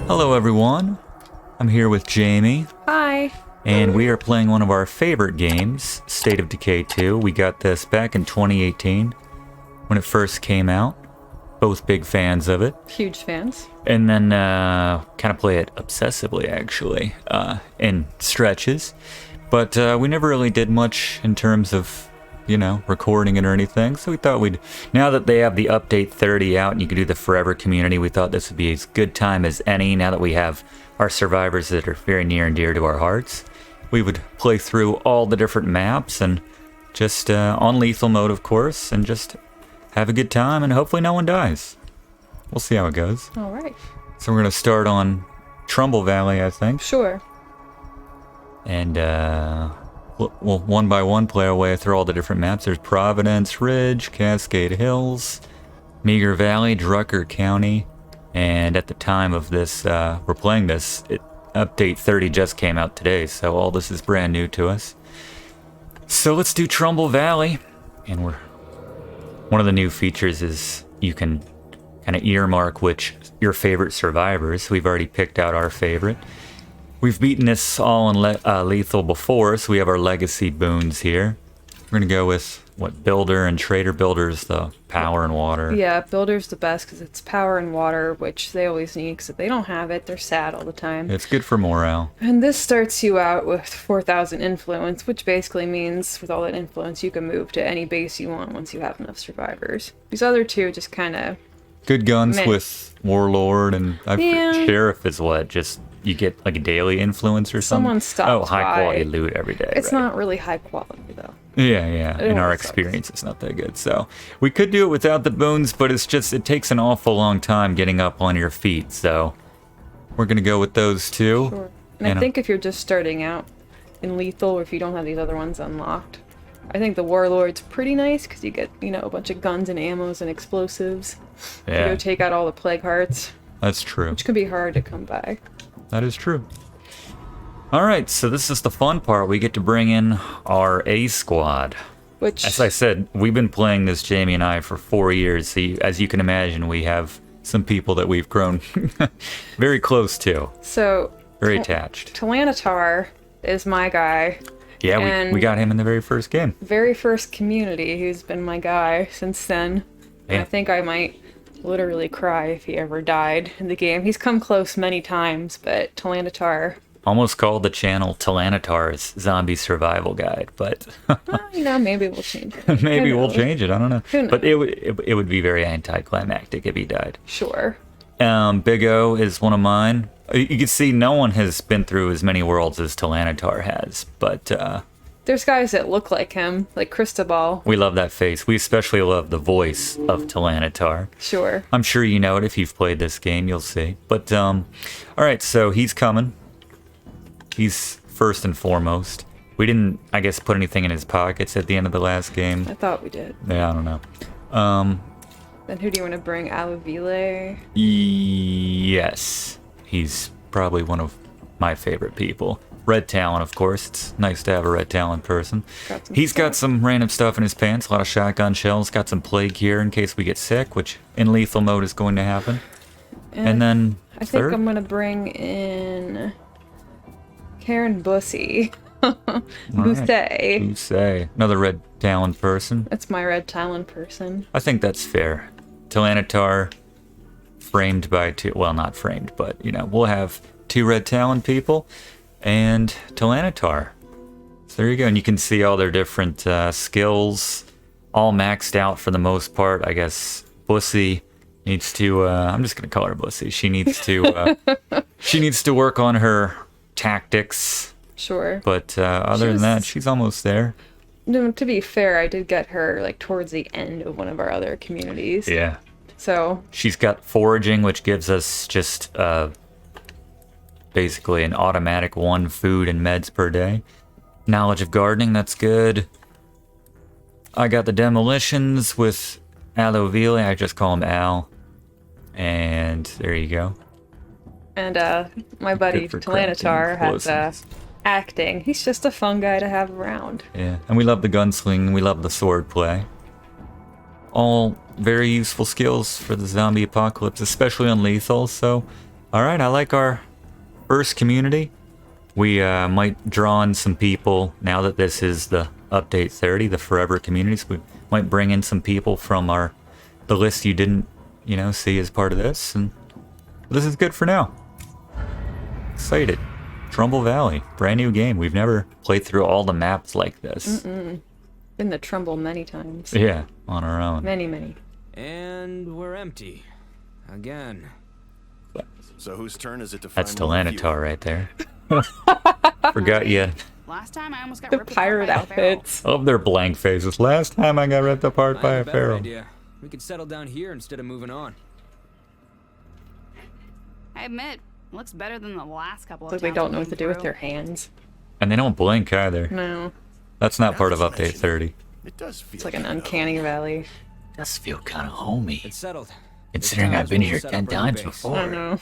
Hello everyone, I'm here with Jaime, Hi. and we are playing one of our favorite games, State of Decay 2. We got this back in 2018 when it first came out. Both big fans of it. Huge fans. And then kind of play it obsessively, actually, in stretches. But we never really did much in terms of, recording it or anything. So we thought now that they have the update 30 out and you can do the forever community, we thought this would be as good time as any now that we have our survivors that are very near and dear to our hearts. We would play through all the different maps and just on lethal mode, of course, and just have a good time and hopefully no one dies. We'll see how it goes. All right. So we're going to start on Trumbull Valley, I think. Sure. And we'll one by one play our way through all the different maps. There's Providence Ridge, Cascade Hills, Meager Valley, Drucker County. And at the time of this, we're playing this, update 30 just came out today, so all this is brand new to us. So let's do Trumbull Valley. And one of the new features is you can kind of earmark which your favorite survivors. We've already picked out our favorite. We've beaten this all in lethal before, so we have our legacy boons here. We're going to go with, Builder and Trader. Builder's the power and water. Yeah, Builder's the best because it's power and water, which they always need, because if they don't have it, they're sad all the time. It's good for morale. And this starts you out with 4,000 influence, which basically means with all that influence, you can move to any base you want once you have enough survivors. These other two just kind of... Good guns with Warlord, and Sheriff is just... You get like a daily influence or something? Someone stops high quality loot every day. It's not really high quality though. Yeah. In our experience, it's not that good. So we could do it without the boons, but it takes an awful long time getting up on your feet. So we're going to go with those two. Sure. And I think if you're just starting out in lethal, or if you don't have these other ones unlocked, I think the Warlord's pretty nice because you get, a bunch of guns and ammos and explosives. Yeah. You go take out all the plague hearts. That's true. Which can be hard to come by. That is true. Alright, so this is the fun part. We get to bring in our A squad. Which, as I said, we've been playing this, Jaime and I, for 4 years. So as you can imagine, we have some people that we've grown very close to. So... Very attached. Tlannatar is my guy. Yeah, we got him in the very first game. Very first community. He's been my guy since then. Yeah. I think I might... literally cry if he ever died in the game. He's come close many times, but Tlannatar... Almost called the channel Tlannatar's Zombie Survival Guide, but... maybe we'll change it. Maybe we'll change it, I don't know. Who knows? But it would be very anticlimactic if he died. Sure. Big O is one of mine. You can see no one has been through as many worlds as Tlannatar has, but... There's guys that look like him, like Cristobal. We love that face. We especially love the voice of Tlannatar. Sure. I'm sure you know it if you've played this game, you'll see. But, alright, so he's coming. He's first and foremost. We didn't, I guess, put anything in his pockets at the end of the last game. I thought we did. Yeah, I don't know. Then who do you want to bring? Aluvile? Yes. He's probably one of my favorite people. Red Talon, of course. It's nice to have a Red Talon person. He's got some random stuff in his pants, a lot of shotgun shells, got some plague here in case we get sick, which in lethal mode is going to happen. And then I think I'm going to bring in Karen Busse. Busse. Busse. Another Red Talon person. That's my Red Talon person. I think that's fair. Tlannatar, framed by two, well, not framed, but, we'll have two Red Talon people. And Tlannatar. So there you go. And you can see all their different skills, all maxed out for the most part. I guess Busse needs to, I'm just going to call her Busse. She needs to work on her tactics. Sure. But other than that, she's almost there. No, to be fair, I did get her towards the end of one of our other communities. Yeah. So. She's got foraging, which gives us just basically an automatic 1 food and meds per day. Knowledge of gardening, that's good. I got the demolitions with Aluvile. I just call him Al. And there you go. And my buddy Tlannatar has acting. He's just a fun guy to have around. Yeah, and we love the gunsling. We love the sword play. All very useful skills for the zombie apocalypse, especially on lethal. So Alright, I like our first community. We might draw in some people now that this is the update 30, the forever communities. We might bring in some people from the list you didn't, see as part of this, and this is good for now. Excited. Trumbull Valley, brand new game. We've never played through all the maps like this. Been to Trumbull many times. Yeah, on our own. Many, many. And we're empty. Again. So whose turn is it to find That's more of you? Tlannatar right there. Forgot you. Last time I almost got The ripped apart pirate by a feral. outfits. Love their blank faces. Last time I got ripped apart by I a have a better pharaoh. idea. We could settle down here instead of moving on. I admit, it looks better than the last couple of Like they towns don't we've know what to been do with through. their hands. And they don't blink either. No. That's not part of Now that you update mention 30. It does feel It's like an kinda uncanny valley. Does feel kind of homey. It's settled. Considering This I've been time here we'll 10 set up our times base. before. I know.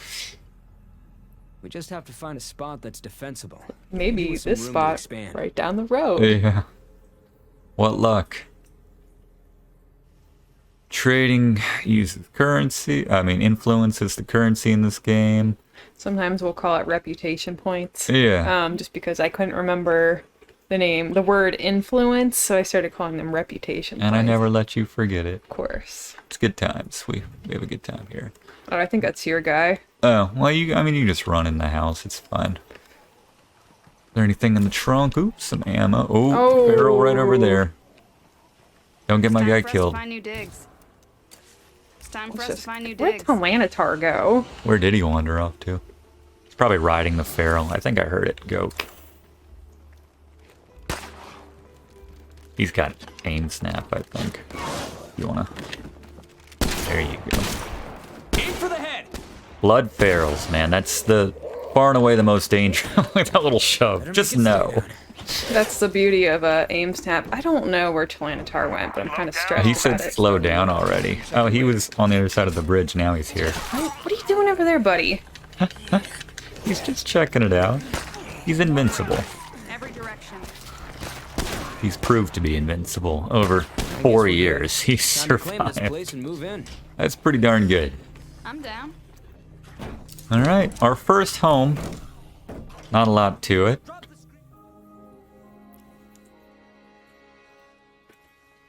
We just have to find a spot that's defensible. Maybe With some this room to spot expand. right down the road. Yeah. What luck. Trading uses currency. Influences the currency in this game. Sometimes we'll call it reputation points. Yeah. Just because I couldn't remember the word influence, so I started calling them reputation And I points. never let you forget it. Of course. It's good times. We have a good time here. Oh, I think that's your guy. Oh, well, you just run in the house. It's fine. Is there anything in the trunk? Oops, some ammo. Oh, barrel right over there. Don't get my Time guy for us to killed. find new digs. It's time for Let's us to just- find new Where'd digs. Tlannatar go? Where did he wander off to? He's probably riding the feral. I think I heard it go. He's got aim snap, I think. You wanna... There you go. Aim for the head! Blood ferals, man. That's the far and away the most dangerous. Like that little shove. Better Just make it stay know. down. That's the beauty of aim snap. I don't know where Tlannatar went, but I'm kind of stressed He about said it. slow down already. Oh, he was on the other side of the bridge. Now he's here. What are you doing over there, buddy? He's just checking it out. He's invincible. Every direction. He's proved to be invincible over 4 years. He's Time to claim this survived. place and move in. That's pretty darn good. I'm down. All right, our first home. Not a lot to it.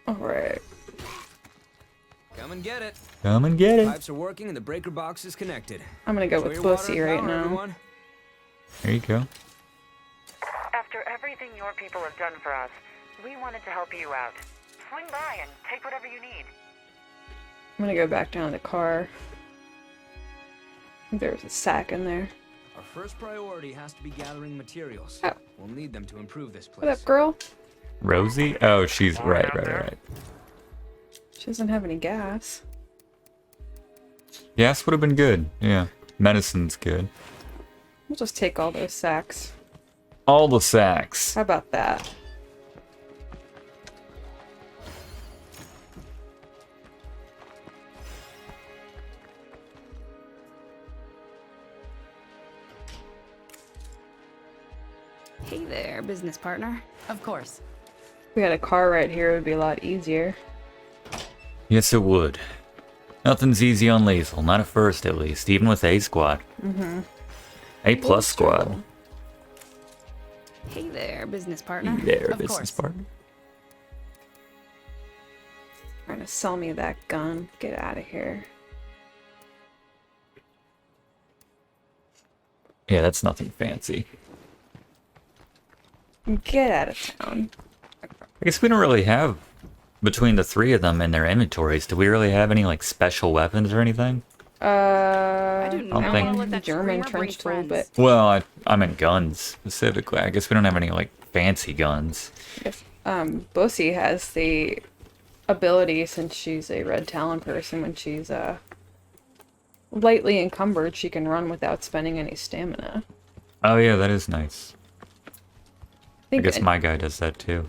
Alright. Come and get it. Come and get it. Pipes are working and the breaker box is connected. I'm gonna go Show with your water Busse and right power, now. everyone. There you go. After everything your people have done for us, we wanted to help you out. Swing by and take whatever you need. I'm gonna go back down to the car. I think there was a sack in there. Our first priority has to be gathering materials. Oh. We'll need them to improve this place. What up, girl? Rosie? Oh, she's right. She doesn't have any gas. Gas would have been good. Yeah. Medicine's good. We'll just take all those sacks. All the sacks. How about that? Hey there, business partner. Of course. If we had a car right here, it would be a lot easier. Yes, it would. Nothing's easy on Lethal. Not at first, at least. Even with A squad. A plus squad. Hey there, business partner. There, of business course. partner. Trying to sell me that gun. Get out of here. Yeah, that's nothing fancy. Get out of town. I guess we don't really have, between the three of them in their inventories, do we really have any, like, special weapons or anything? I do don't not think- want to let that German screamer trench tool, bring but friends. Well, I meant guns, specifically. I guess we don't have any, like, fancy guns. if Busse has the ability, since she's a Red Talon person, when she's lightly encumbered, she can run without spending any stamina. Oh, yeah, that is nice. I think guess my guy does that, too.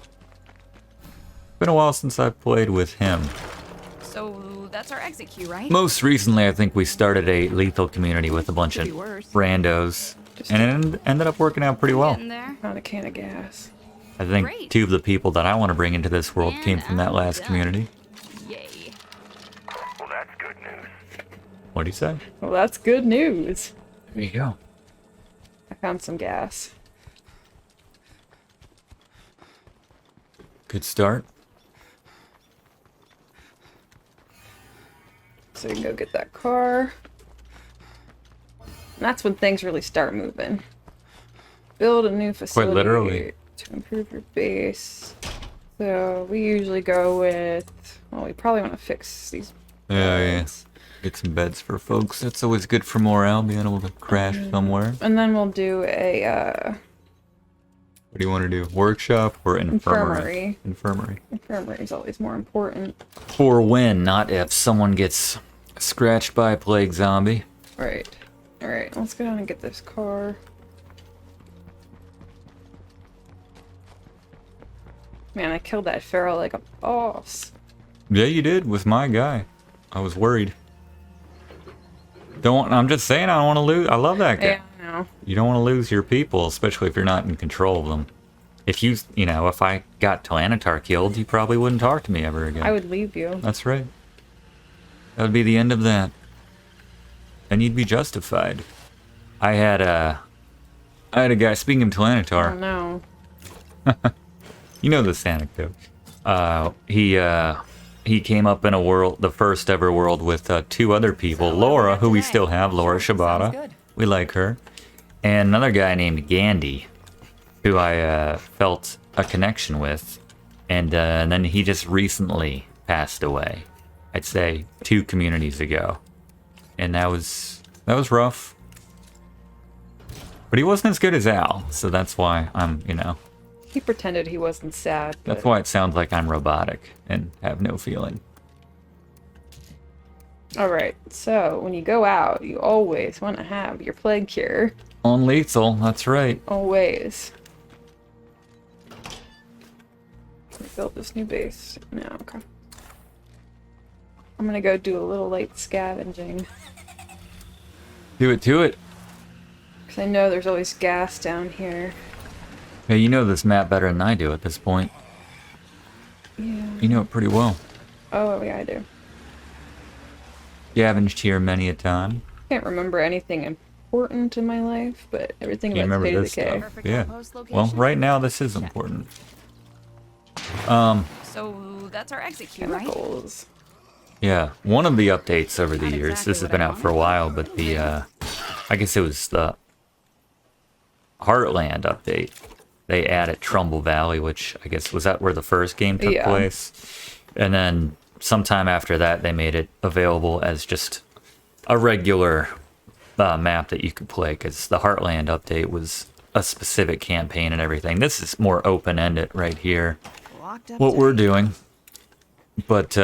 Been a while since I've played with him. So that's our exit queue, right? Most recently, I think we started a lethal community with a bunch Could of be worse. randos, and it ended up working out pretty well. Getting there. Found a can of gas. I think Great. 2 of the people that I want to bring into this world came from that And last I'm community. Yay. Well, that's good news. What'd he say? Well, that's good news. There you go. I found some gas. Good start. So we can go get that car. And that's when things really start moving. Build a new facility literally. to improve your base. So we usually go with, well, we probably want to fix these Yeah. beds. Get some beds for folks. That's always good for morale, being able to crash somewhere. And then we'll do a What do you want to do? Workshop or infirmary? infirmary. Infirmary. Infirmary is always more important. For when, not if, someone gets scratched by a plague zombie. Right. Alright, let's go down and get this car. Man, I killed that feral like a boss. Yeah, you did with my guy. I was worried. I'm just saying I don't want to lose. I love that guy. Yeah, I know. You don't want to lose your people, especially if you're not in control of them. If if I got Tlannatar killed, you probably wouldn't talk to me ever again. I would leave you. That's right. That would be the end of that. And you'd be justified. I had a guy, speaking of Oh Tlannatar, no. you know this anecdote. He came up in a world, the first ever world, with two other people. Laura, who we still have, Laura Shibata. We like her. And another guy named Gandhi, who I felt a connection with. And then he just recently passed away. I'd say 2 communities ago. And that was rough. But he wasn't as good as Al, so that's why I'm, He pretended he wasn't sad. that's but- why it sounds like I'm robotic and have no feeling. Alright, so when you go out, you always want to have your plague cure. On lethal, that's right. Always. We built this new base. No, okay. I'm gonna go do a little light scavenging. Do it to it. Because I know there's always gas down here. Hey, you know this map better than I do at this point. Yeah. You know it pretty well. Oh, yeah, I do. Scavenged here many a time. Can't remember anything important in my life, but everything You about remember State of this Decay. stuff? Yeah. Well, right now this is important. So that's our exit queue, right? Chemicals. Yeah, one of the updates over the Not years, exactly this has what been I out for a while, but the, I guess it was the Heartland update. They added Trumbull Valley, which I guess, was that where the first game took Yeah. place? And then sometime after that, they made it available as just a regular map that you could play, because the Heartland update was a specific campaign and everything. This is more open-ended right here, Locked up what tight. we're doing. But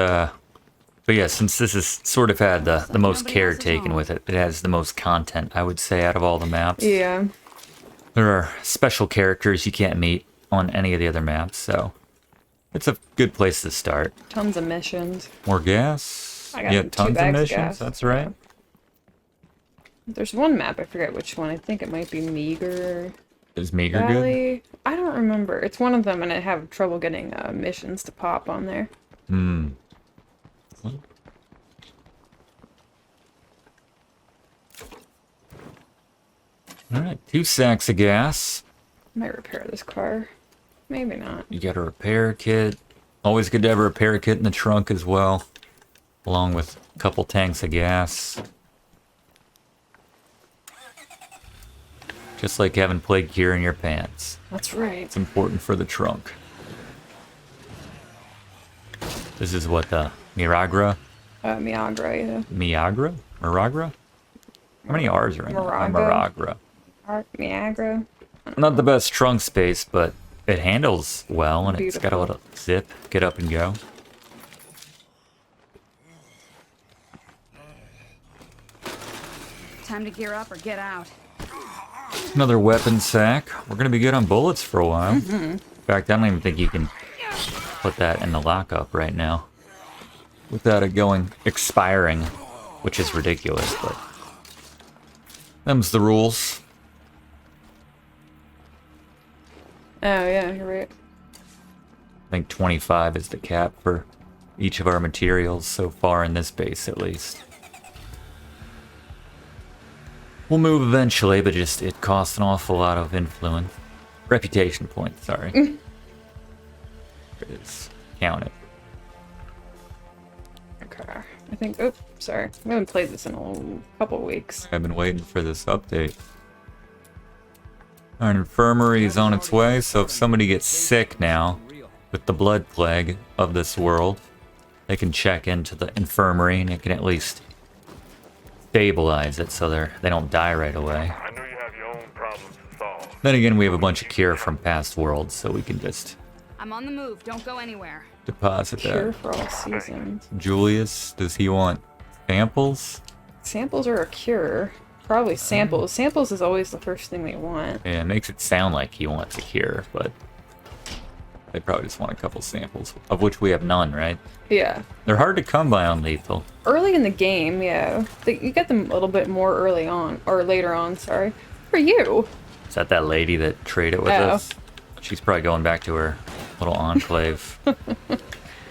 yeah, since this has sort of had the most nobody care else is taken home. with it, it has the most content, I would say, out of all the maps. Yeah. There are special characters you can't meet on any of the other maps, so it's a good place to start. Tons of missions. More gas. I got Yeah, 2 tons of bags of missions. gas. That's right. Yeah. There's one map, I forget which one. I think it might be Meager Is Meager good? Valley. I don't remember. It's one of them, and I have trouble getting missions to pop on there. Hmm. All right, 2 sacks of gas. Might repair this car. Maybe not. You got a repair kit. Always good to have a repair kit in the trunk as well, along with a couple tanks of gas. Just like having plague cure in your pants. That's right. It's important for the trunk. This is what the Miragra? Miagra, yeah. Miagra? Miragra? How many R's are in there? Moraga. Miragra. Miagra. Not the best trunk space, but it handles well, and it's got a Beautiful. little zip, get up and go. Time to gear up or get out. Another weapon sack. We're gonna be good on bullets for a while. Mm-hmm. In fact, I don't even think you can put that in the lockup right now without it expiring, which is ridiculous, but them's the rules. Oh, yeah, you're right. I think 25 is the cap for each of our materials so far in this base, at least. We'll move eventually, but just it costs an awful lot of influence. Reputation points, sorry. There it is. Count it. Okay. I think. Oh, sorry. We haven't played this in a couple weeks. I've been waiting for this update. Our infirmary is on its way, so if somebody gets sick now with the blood plague of this world, they can check into the infirmary and it can at least stabilize it so they don't die right away. I know you have your own problems to solve. Then again, we have a bunch of cure from past worlds, so we can just I'm on the move. Don't go anywhere. deposit Cure that. for all seasons. Julius, does he want samples? Samples are a cure. Probably samples. Samples is always the first thing they want. Yeah, it makes it sound like he wants a cure, but they probably just want a couple samples, of which we have none, right? Yeah. They're hard to come by on lethal. Early in the game, yeah. You get them a little bit more early on, or later on, sorry. For you. Is that lady that traded with Oh. us? She's probably going back to her little enclave.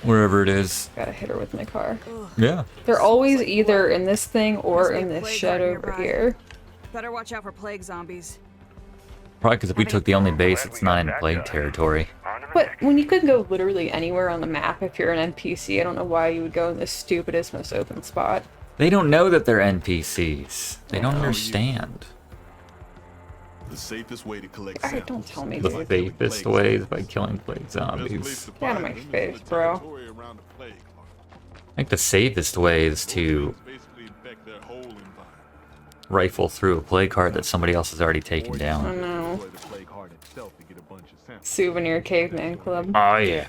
Wherever it is. Gotta hit her with my car. Yeah. They're always either in this thing or Must be in a this plague shed heart over nearby. here. Better watch out for plague zombies. Probably because if we took the only base that's not in plague territory. But when you could go literally anywhere on the map if you're an NPC, I don't know why you would go in the stupidest, most open spot. They don't know that they're NPCs. They don't understand. The safest way to collect Alright, samples. don't tell me, The dude. safest way is by killing plague zombies. Get out of my face, bro. I think the safest way is to rifle through a plague heart that somebody else has already taken I down. know. Souvenir caveman club. Oh yeah.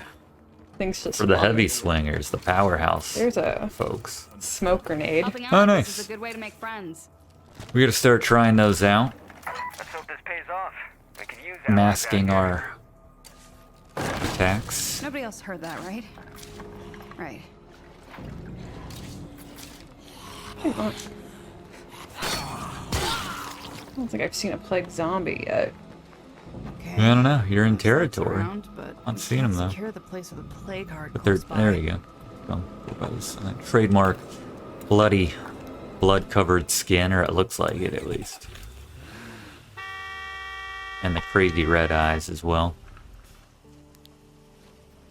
Things just For the spawn. heavy swingers, the powerhouse There's a folks. smoke grenade. Helping out Oh, like nice. This is a good way to make friends. We gotta start trying those out. Let's hope this pays off. We can use that Masking down our attacks. Nobody else heard that, right? Right. I don't think I've seen a plague zombie yet. Okay. I don't know. You're in territory. Around, but I've we seen can't 'em, though. Secure the place with a plague heart. But there you go. Go by the side. Trademark blood-covered skin, or it looks like it at least. And the crazy red eyes as well.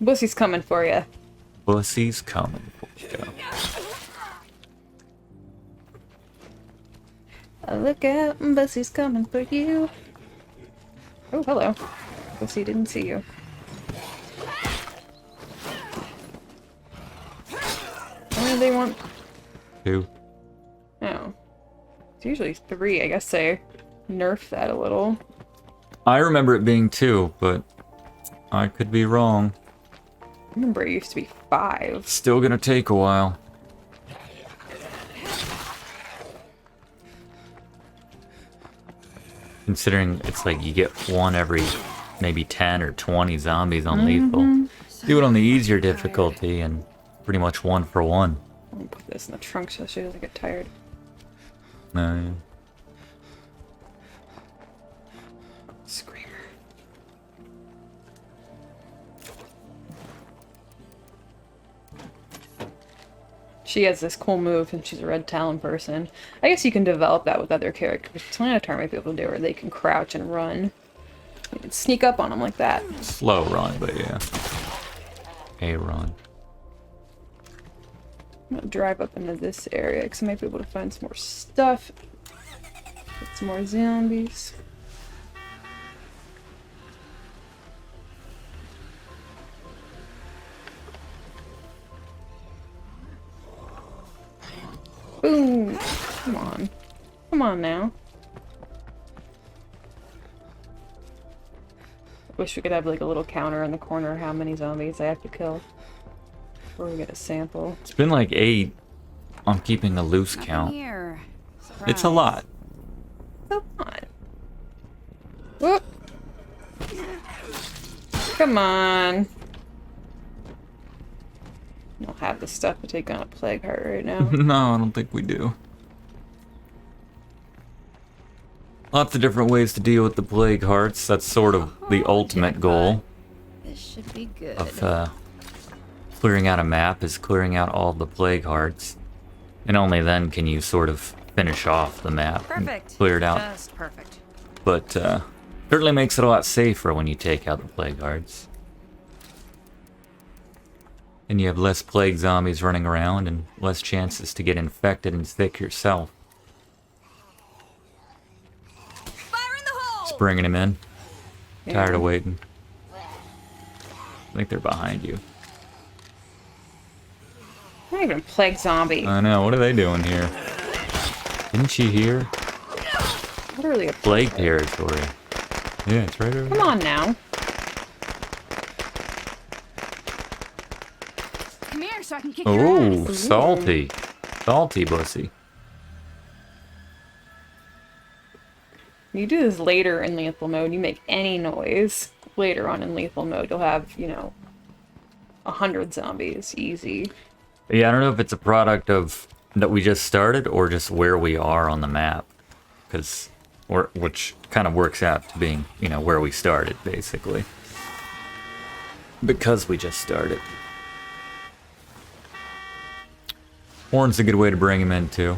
Bussy's coming for you. Bussy's coming for you. Look out, Bussy's coming for you. Oh, hello. Bussy didn't see you. How many do they want? 2. Oh. It's usually 3. I guess they nerfed that a little. I remember it being 2, but I could be wrong. I remember it used to be 5. Still gonna take a while. Considering it's like you get one every maybe 10 or 20 zombies on lethal. Do it on the easier difficulty and pretty much 1 for 1. I'm gonna put this in the trunk so she doesn't get tired. No. Screamer. She has this cool move and she's a Red Talon person. I guess you can develop that with other characters. Tlannatar might be able to do it where they can crouch and run. You can sneak up on them like that. Slow run, but yeah. A run. I'm gonna drive up into this area because I might be able to find some more stuff. Get some more zombies. Boom! Come on. Come on now. Wish we could have like a little counter in the corner how many zombies I have to kill before we get a sample. It's been like 8. I'm keeping a loose Nothing count. here. It's a lot. Come on. Whoop. Come on. I don't have the stuff to take on a plague heart right now. No, I don't think we do. Lots of different ways to deal with the plague hearts. That's sort of the ultimate goal This should be good. of clearing out a map, is clearing out all the plague hearts. And only then can you sort of finish off the map. and Perfect. Clear it out. Just perfect. But certainly makes it a lot safer when you take out the plague guards. And you have less plague zombies running around and less chances to get infected and sick yourself. Fire in the hole! Just bringing him in. Tired of Yeah. waiting. I think they're behind you. Not even a plague zombie. I know, what are they doing here? Didn't she hear? Literally a Plague territory. Yeah, it's right over Come there. on now. Come here so I can kick your Oh, ass. salty. Salty Busse. You do this later in lethal mode, you make any noise. Later on in lethal mode, you'll have, 100 zombies. Easy. Yeah, I don't know if it's a product of that we just started or just where we are on the map. Which kind of works out to being, where we started, basically. Because we just started. Horn's a good way to bring him in, too.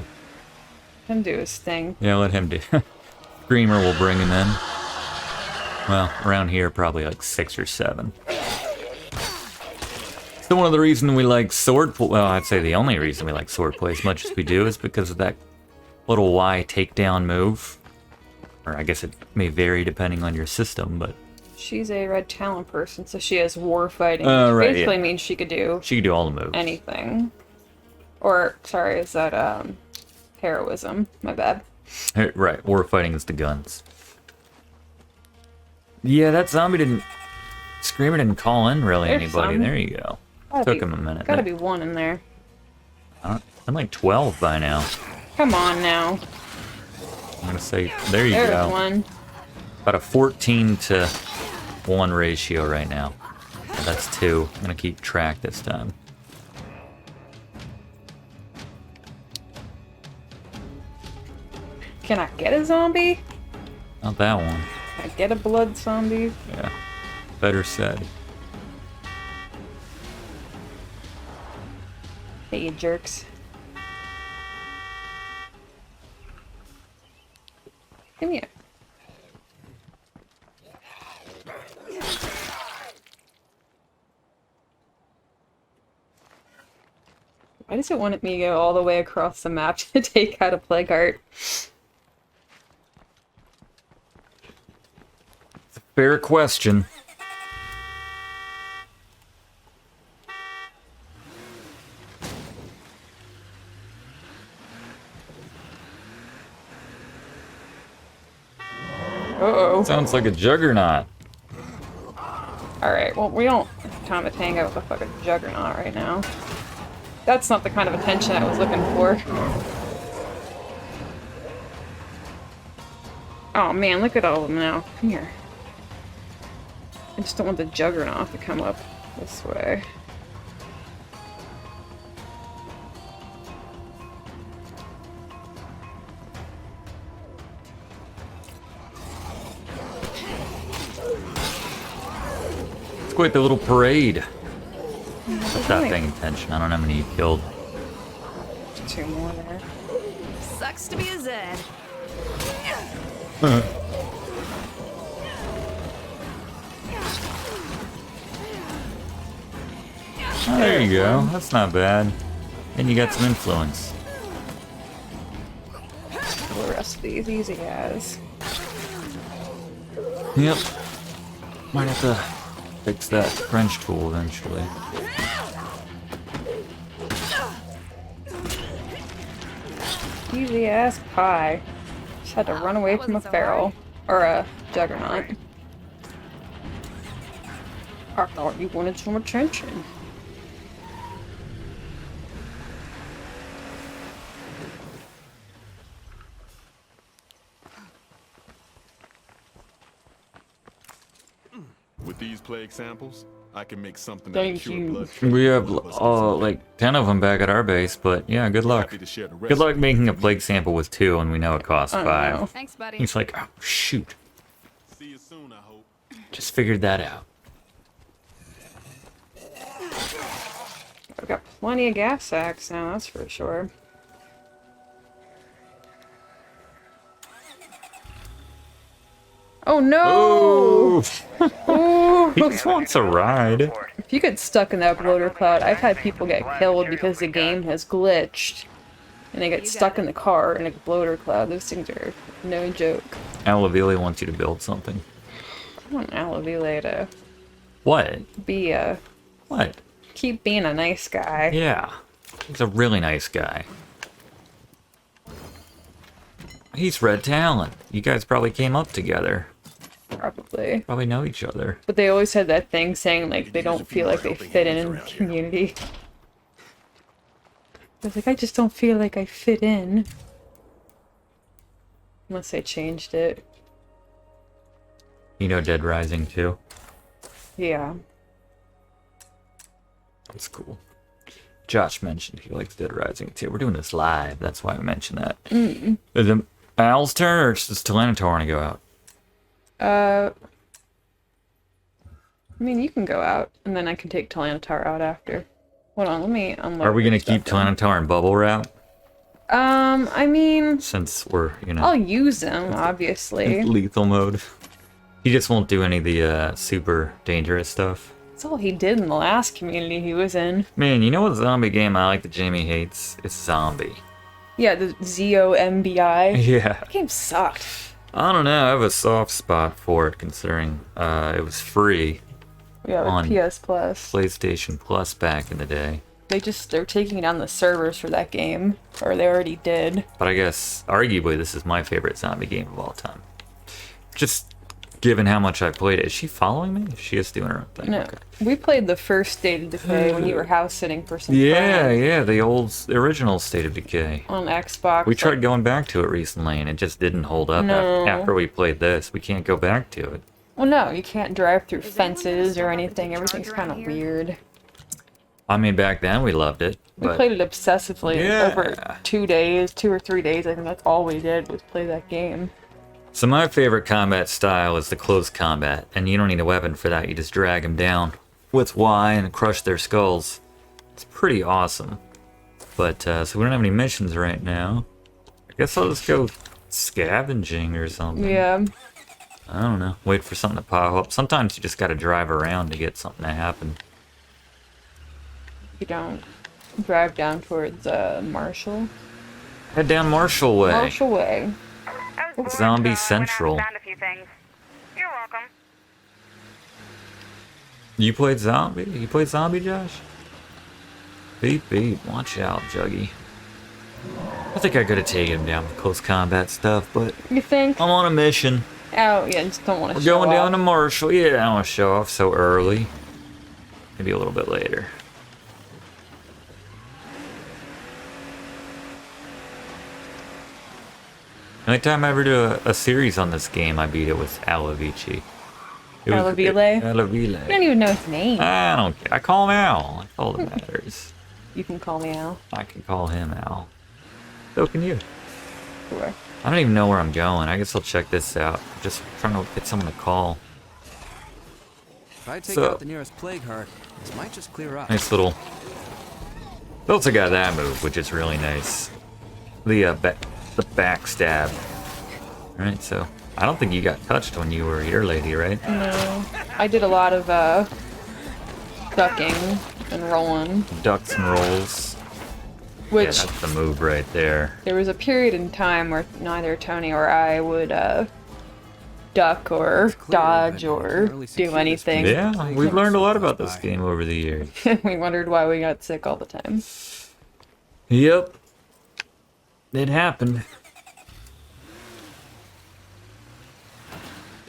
Him do his thing. Yeah, let him do. Screamer will bring him in. Well, around here, probably like 6 or 7. So one of the reasons we like swordplay, well, I'd say the only reason we like swordplay as much as we do is because of that little Y takedown move. Or I guess it may vary depending on your system, but She's a Red Talon person, so she has war fighting. Oh, Which right, basically yeah. means she could do she can do all the moves. anything. Or, sorry, is that, heroism? My bad. Right, war fighting is the guns. Yeah, that zombie didn't... Screamer didn't call in really There's anybody. some. There you go. Gotta Took be- him a minute. Gotta be one in there. I'm like 12 by now. Come on now. I'm gonna say, there you There's go. one. About a 14-to-1 ratio right now. Yeah, that's 2. I'm gonna keep track this time. Can I get a zombie? Not that one. Can I get a blood zombie? Yeah. Better said. Hey, you jerks. Come here. Why does it want me to go all the way across the map to take out a plague art? Fair question. Uh-oh. Sounds like a juggernaut. Alright, well, we don't have time to hang out with a fucking juggernaut right now. That's not the kind of attention I was looking for. Oh man, look at all of them now. Come here. I just don't want the juggernaut to come up this way. It's quite the little parade. There's Stop only paying attention. I don't know how many you killed. 2 more there. Sucks to be a Zed. Oh, there you go. That's not bad. And you got some influence. The rest of these easy as. Yep. Might have to fix that French tool eventually. Easy as pie. Just had to run away that from a wasn't so feral. Or a juggernaut. I thought you wanted some attention. With these plague samples, I can make something Thank that'll cure you. blood. We have like 10 of them back at our base, but yeah, good luck. Happy to share the Good luck recipe. making a plague sample with 2 and we know it costs I 5. know. Thanks, buddy. He's like, oh shoot. See you soon, I hope. Just figured that out. I've got plenty of gas sacks now, that's for sure. Oh no! Ooh. He just wants a ride. If you get stuck in that bloater cloud, I've had people get killed because the game has glitched. And they get stuck in the car in a bloater cloud. Those things are no joke. Alavili wants you to build something. I want Alavile to What? be a... What? Keep being a nice guy. Yeah. He's a really nice guy. He's Red Talon. You guys probably came up together. Probably. Probably know each other. But they always had that thing saying, like, they don't feel like they fit in the community. I was like, I just don't feel like I fit in. Unless they changed it. You know Dead Rising too? Yeah. That's cool. Josh mentioned he likes Dead Rising too. We're doing this live, that's why I mentioned that. Is it Al's turn or does Tlannatar want to go out? I mean, you can go out, and then I can take Tlannatar out after. Hold on, let me unload. Are we gonna this keep stuff then. Tlannatar in bubble wrap? I mean, Since we're, you know, I'll use them, obviously. in lethal mode. He just won't do any of the super dangerous stuff. That's all he did in the last community he was in. Man, you know what zombie game I like that Jaime hates? It's Zombie. Yeah, the ZOMBI. Yeah. That game sucked. I don't know, I have a soft spot for it considering it was free. Yeah, On with PS Plus. PlayStation Plus back in the day. They're taking down the servers for that game. Or they already did. But I guess, arguably, this is my favorite zombie game of all time. Just given how much I played it. Is she following me? She is doing her own thing. No. Okay. We played the first State of Decay when you were house sitting for some Yeah, friends yeah, the original State of Decay. on Xbox. We tried going back to it recently, and it just didn't hold up No. after we played this. We can't go back to it. Well, no, you can't drive through fences or anything. Everything's kind of weird. I mean, back then we loved it, We but played it obsessively Yeah. over 2 days, 2 or 3 days. I think that's all we did was play that game. so my favorite combat style is the close combat, and you don't need a weapon for that. You just drag them down with Y and crush their skulls. It's pretty awesome. But so we don't have any missions right now. I guess I'll just go scavenging or something. Yeah. I don't know. Wait for something to pop up. Sometimes you just gotta drive around to get something to happen. You don't drive down towards Marshall. Head down Marshall Way. Marshall Way. I was Zombie bored, so I went out Central. and found a few things. You're welcome. You played Zombie? You played Zombie, Josh? Beep beep. Watch out, Juggy. I think I could have taken him down with close combat stuff, but You think? I'm on a mission. Oh, yeah, just don't want to We're show going off. down to Marshall. Yeah, I don't want to show off so early. Maybe a little bit later. The only time I ever do a series on this game, I beat it with Alavici. Alavile? Alavile. You don't even know his name. I don't care. I call him Al. That's all that matters. You can call me Al. I can call him Al. So can you. Sure. I don't even know where I'm going. I guess I'll check this out. I'm just trying to get someone to call. If I take So- out the nearest plague heart, this might just clear up. Nice little. Also got that move, which is really nice. The backstab. Alright, so I don't think you got touched when you were here, lady, right? No. I did a lot of ducking and rolling, Ducks and rolls. which Yeah, that's the move right there. there was a period in time where neither Tony or I would duck or It's clear, dodge but or can't really secure do this anything. place. Yeah, we've learned a lot about this game over the years. We wondered why we got sick all the time. Yep. It happened.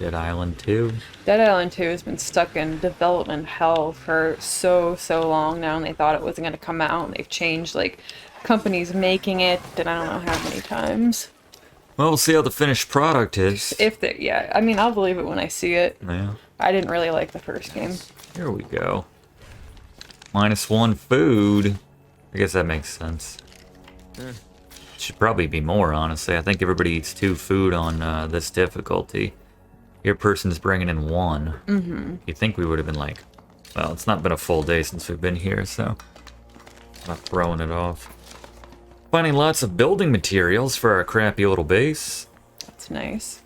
Dead Island 2. Dead Island 2 has been stuck in development hell for so long now, and they thought it wasn't going to come out, and they've changed, like, companies making it, and I don't know how many times. Well, we'll see how the finished product is. If they, yeah, I mean, I'll believe it when I see it. Yeah. I didn't really like the first game. Here we go. -1 food. I guess that makes sense. Should probably be more, honestly. I think everybody eats 2 food on this difficulty. Your person's bringing in 1. Mm-hmm. You'd think we would have been like, well, it's not been a full day since we've been here, so not throwing it off. Finding lots of building materials for our crappy little base. That's nice.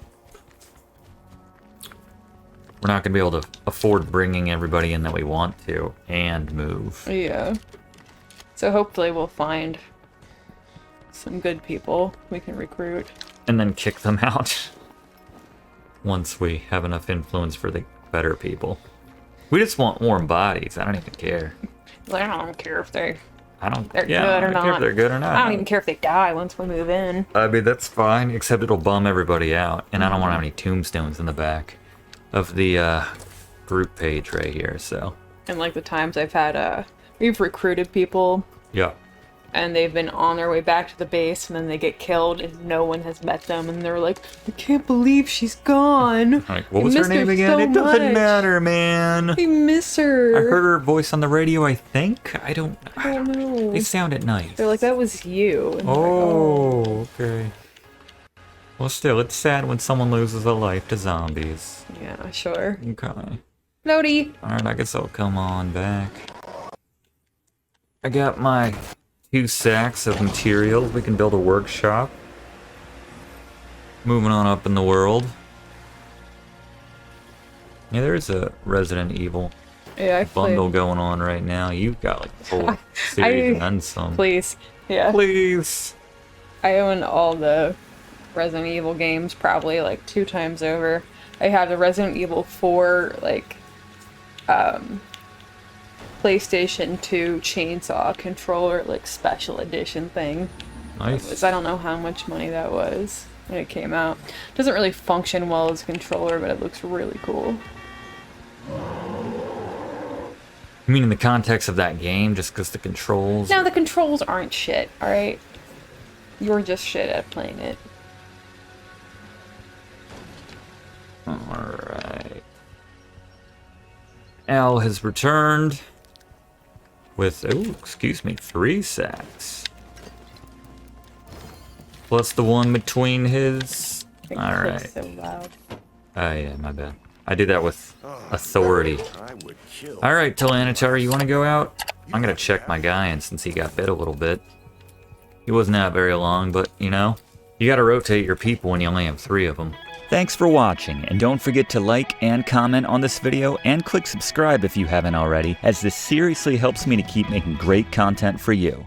we're not going to be able to afford bringing everybody in that we want to and move. Yeah. So hopefully we'll find some good people we can recruit. And then kick them out once we have enough influence for the better people. We just want warm bodies. I don't even care. I don't care if they're I don't good I or don't care not. if they're good or not. I don't even care if they die once we move in. I mean, that's fine, except it'll bum everybody out. And I don't want to have any tombstones in the back of the group page right here, so. And like the times I've had, we've recruited people Yeah. and they've been on their way back to the base and then they get killed and no one has met them and they're like, I can't believe she's gone. Like, what I was her missed name again? so It doesn't much. matter, man. I miss her. I heard her voice on the radio, I think. I don't know. They sounded nice. They're like, that was you. And Oh, okay. Well, still, it's sad when someone loses a life to zombies. yeah, sure. Okay. Nody. Alright, I guess I'll come on back. I got my 2 sacks of materials. We can build a workshop. Moving on up in the world. Yeah, there's a Resident Evil Yeah, I bundle played. going on right now. You've got like the full series and then some. Please. Yeah. Please. I own all the Resident Evil games probably like 2 times over. I have the Resident Evil 4 like PlayStation 2 chainsaw controller like special edition thing. Nice. I don't know how much money that was when it came out. Doesn't really function well as a controller, but it looks really cool. You mean in the context of that game, just because the controls? Now the controls aren't shit, alright? You're just shit at playing it. Alright. Al has returned with, oh, excuse me, 3 sacks. Plus the one between his. I think Alright. it's so loud. Oh, yeah, my bad. I do that with authority. Alright, Tlannatar, you want to go out? I'm going to check my guy in since he got bit a little bit. He wasn't out very long, but, you know, you got to rotate your people when you only have 3 of them. Thanks for watching, and don't forget to like and comment on this video and click subscribe if you haven't already, as this seriously helps me to keep making great content for you.